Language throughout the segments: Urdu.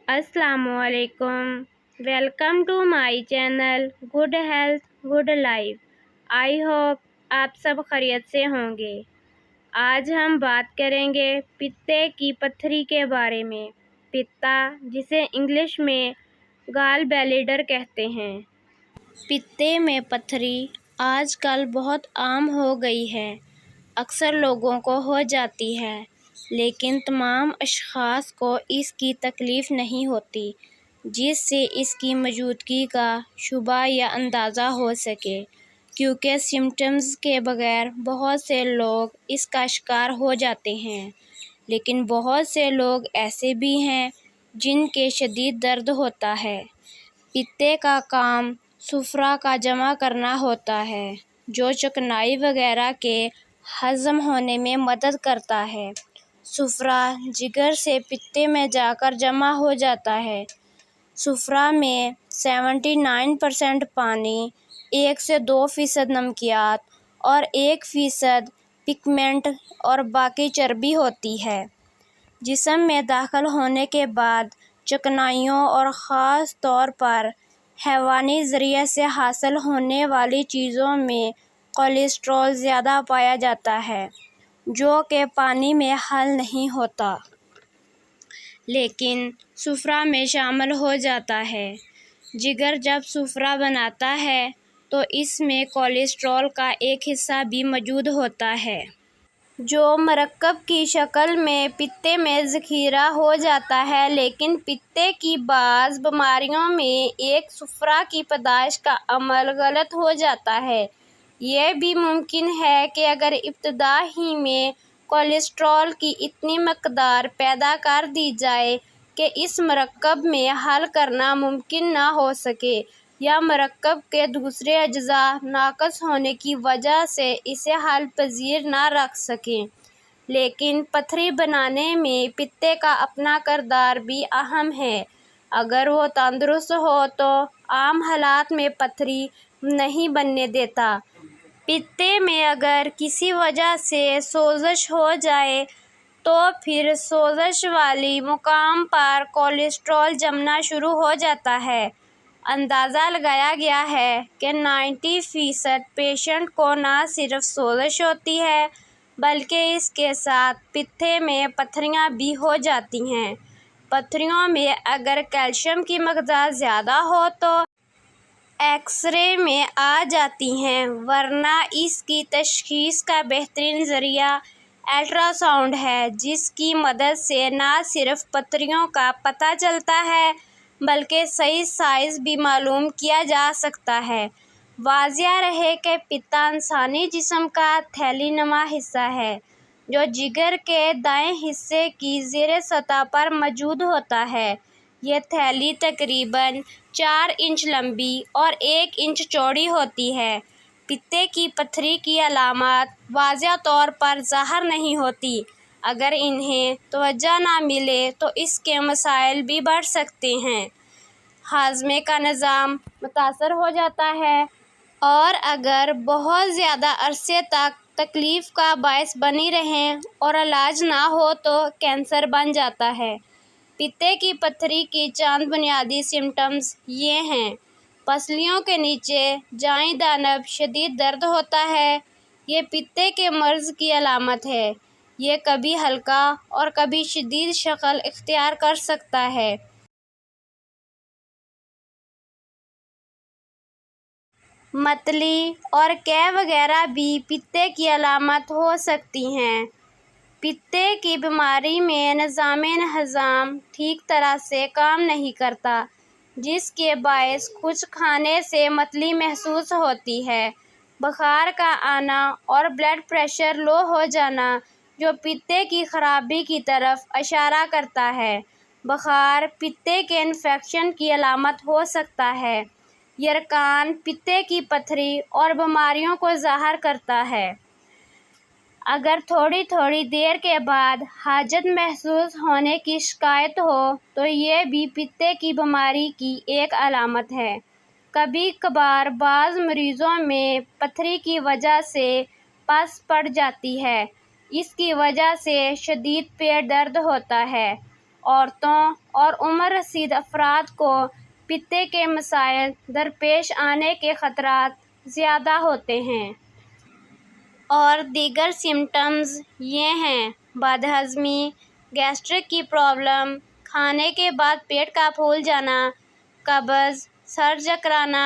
السلام علیکم، welcome to my channel good health good life. I hope آپ سب خیریت سے ہوں گے۔ آج ہم بات کریں گے پتے کی پتھری کے بارے میں۔ پتا، جسے انگلش میں گال بلیڈر کہتے ہیں۔ پتے میں پتھری آج کل بہت عام ہو گئی ہے، اکثر لوگوں کو ہو جاتی ہے، لیکن تمام اشخاص کو اس کی تکلیف نہیں ہوتی جس سے اس کی موجودگی کا شبہ یا اندازہ ہو سکے، کیونکہ سمپٹمز کے بغیر بہت سے لوگ اس کا شکار ہو جاتے ہیں، لیکن بہت سے لوگ ایسے بھی ہیں جن کے شدید درد ہوتا ہے۔ پتے کا کام صفرا کا جمع کرنا ہوتا ہے، جو چکنائی وغیرہ کے ہضم ہونے میں مدد کرتا ہے۔ صفرا جگر سے پتے میں جا کر جمع ہو جاتا ہے۔ صفرا میں 79% پانی، 1 سے 2% نمکیات اور 1% پگمنٹ اور باقی چربی ہوتی ہے۔ جسم میں داخل ہونے کے بعد چکنائیوں اور خاص طور پر حیوانی ذریعے سے حاصل ہونے والی چیزوں میں کولیسٹرول زیادہ پایا جاتا ہے، جو کہ پانی میں حل نہیں ہوتا، لیکن صفرا میں شامل ہو جاتا ہے۔ جگر جب صفرا بناتا ہے تو اس میں کولیسٹرول کا ایک حصہ بھی موجود ہوتا ہے، جو مرکب کی شکل میں پتے میں ذخیرہ ہو جاتا ہے، لیکن پتے کی بعض بیماریوں میں ایک صفرا کی پیدائش کا عمل غلط ہو جاتا ہے۔ یہ بھی ممکن ہے کہ اگر ابتدا ہی میں کولیسٹرول کی اتنی مقدار پیدا کر دی جائے کہ اس مرکب میں حل کرنا ممکن نہ ہو سکے، یا مرکب کے دوسرے اجزاء ناقص ہونے کی وجہ سے اسے حل پذیر نہ رکھ سکیں۔ لیکن پتھری بنانے میں پتے کا اپنا کردار بھی اہم ہے۔ اگر وہ تندرست ہو تو عام حالات میں پتھری نہیں بننے دیتا۔ پتے میں اگر کسی وجہ سے سوزش ہو جائے تو پھر سوزش والی مقام پر کولیسٹرول جمنا شروع ہو جاتا ہے۔ اندازہ لگایا گیا ہے کہ 90% پیشنٹ کو نہ صرف سوزش ہوتی ہے بلکہ اس کے ساتھ پتے میں پتھریاں بھی ہو جاتی ہیں۔ پتھریوں میں اگر کیلشیم کی مقدار زیادہ ہو تو ایکس رے میں آ جاتی ہیں، ورنہ اس کی تشخیص کا بہترین ذریعہ الٹرا ساؤنڈ ہے، جس کی مدد سے نہ صرف پتھریوں کا پتہ چلتا ہے بلکہ صحیح سائز بھی معلوم کیا جا سکتا ہے۔ واضح رہے کہ پتا انسانی جسم کا تھیلی نما حصہ ہے، جو جگر کے دائیں حصے کی زیر سطح پر موجود ہوتا ہے۔ یہ تھیلی تقریباً 4 انچ لمبی اور 1 انچ چوڑی ہوتی ہے۔ پتے کی پتھری کی علامات واضح طور پر ظاہر نہیں ہوتی۔ اگر انہیں توجہ نہ ملے تو اس کے مسائل بھی بڑھ سکتے ہیں۔ ہاضمے کا نظام متاثر ہو جاتا ہے، اور اگر بہت زیادہ عرصے تک تکلیف کا باعث بنی رہیں اور علاج نہ ہو تو کینسر بن جاتا ہے۔ پتے کی پتھری کی چند بنیادی سمپٹمز یہ ہیں۔ پسلیوں کے نیچے جائیں جانب شدید درد ہوتا ہے۔ یہ پتے کے مرض کی علامت ہے۔ یہ کبھی ہلکا اور کبھی شدید شکل اختیار کر سکتا ہے۔ متلی اور قے وغیرہ بھی پتے کی علامت ہو سکتی ہیں۔ پتے کی بیماری میں نظام ہضم ٹھیک طرح سے کام نہیں کرتا، جس کے باعث کچھ کھانے سے متلی محسوس ہوتی ہے۔ بخار کا آنا اور بلڈ پریشر لو ہو جانا، جو پتے کی خرابی کی طرف اشارہ کرتا ہے۔ بخار پتے کے انفیکشن کی علامت ہو سکتا ہے۔ یرقان پتے کی پتھری اور بیماریوں کو ظاہر کرتا ہے۔ اگر تھوڑی دیر کے بعد حاجت محسوس ہونے کی شکایت ہو تو یہ بھی پتے کی بیماری کی ایک علامت ہے۔ کبھی کبھار بعض مریضوں میں پتھری کی وجہ سے پس پڑ جاتی ہے۔ اس کی وجہ سے شدید پیٹ درد ہوتا ہے۔ عورتوں اور عمر رسید افراد کو پتے کے مسائل درپیش آنے کے خطرات زیادہ ہوتے ہیں۔ اور دیگر سمپٹمز یہ ہیں: بد ہضمی، گیسٹرک کی پرابلم، کھانے کے بعد پیٹ کا پھول جانا، قبض، سر چکرانا،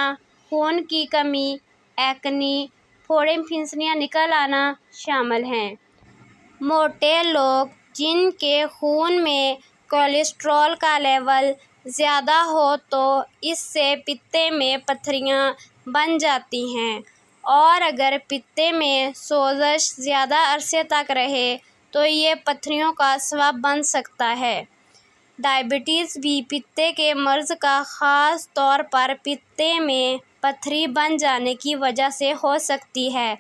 خون کی کمی، ایکنی، پھوڑے پھنسیاں نکل آنا شامل ہیں۔ موٹے لوگ جن کے خون میں کولیسٹرول کا لیول زیادہ ہو تو اس سے پتے میں پتھریاں بن جاتی ہیں، اور اگر پتے میں سوزش زیادہ عرصے تک رہے تو یہ پتھریوں کا سبب بن سکتا ہے۔ ڈائبٹیز بھی پتے کے مرض کا خاص طور پر پتے میں پتھری بن جانے کی وجہ سے ہو سکتی ہے۔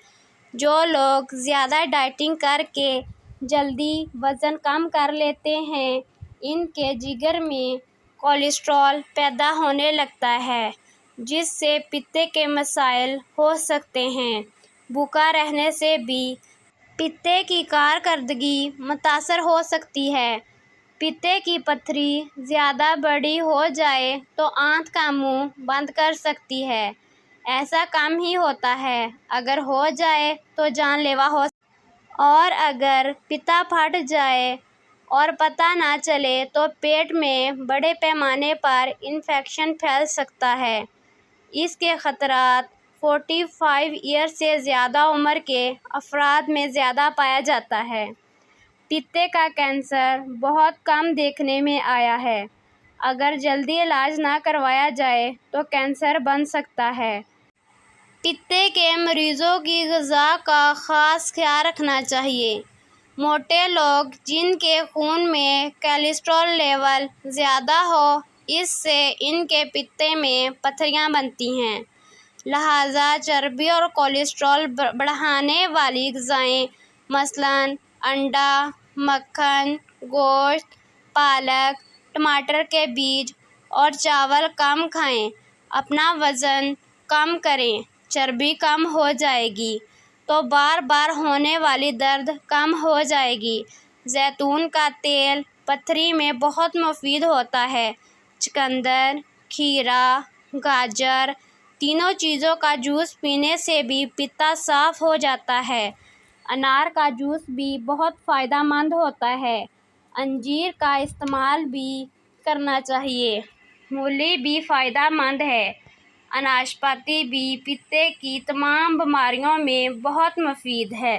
جو لوگ زیادہ ڈائٹنگ کر کے جلدی وزن کم کر لیتے ہیں ان کے جگر میں کولیسٹرول پیدا ہونے لگتا ہے جس سے پتے کے مسائل ہو سکتے ہیں۔ بھوکا رہنے سے بھی پتے کی کارکردگی متاثر ہو سکتی ہے۔ پتے کی پتھری زیادہ بڑی ہو جائے تو آنت کا منہ بند کر سکتی ہے۔ ایسا کم ہی ہوتا ہے، اگر ہو جائے تو جان لیوا ہو سکتا ہے، اور اگر پتا پھٹ جائے اور پتہ نہ چلے تو پیٹ میں بڑے پیمانے پر انفیکشن پھیل سکتا ہے۔ اس کے خطرات 45 ایئر سے زیادہ عمر کے افراد میں زیادہ پایا جاتا ہے۔ پتے کا کینسر بہت کم دیکھنے میں آیا ہے۔ اگر جلدی علاج نہ کروایا جائے تو کینسر بن سکتا ہے۔ پتے کے مریضوں کی غذا کا خاص خیال رکھنا چاہیے۔ موٹے لوگ جن کے خون میں کولیسٹرول لیول زیادہ ہو اس سے ان کے پتے میں پتھریاں بنتی ہیں۔ لہٰذا چربی اور کولیسٹرول بڑھانے والی غذائیں مثلاً انڈا، مکھن، گوشت، پالک، ٹماٹر کے بیج اور چاول کم کھائیں۔ اپنا وزن کم کریں، چربی کم ہو جائے گی تو بار بار ہونے والی درد کم ہو جائے گی۔ زیتون کا تیل پتھری میں بہت مفید ہوتا ہے۔ چقندر، کھیرا، گاجر تینوں چیزوں کا جوس پینے سے بھی پتا صاف ہو جاتا ہے۔ انار کا جوس بھی بہت فائدہ مند ہوتا ہے۔ انجیر کا استعمال بھی کرنا چاہیے۔ مولی بھی فائدہ مند ہے۔ ناشپاتی بھی پتے کی تمام بیماریوں میں بہت مفید ہے۔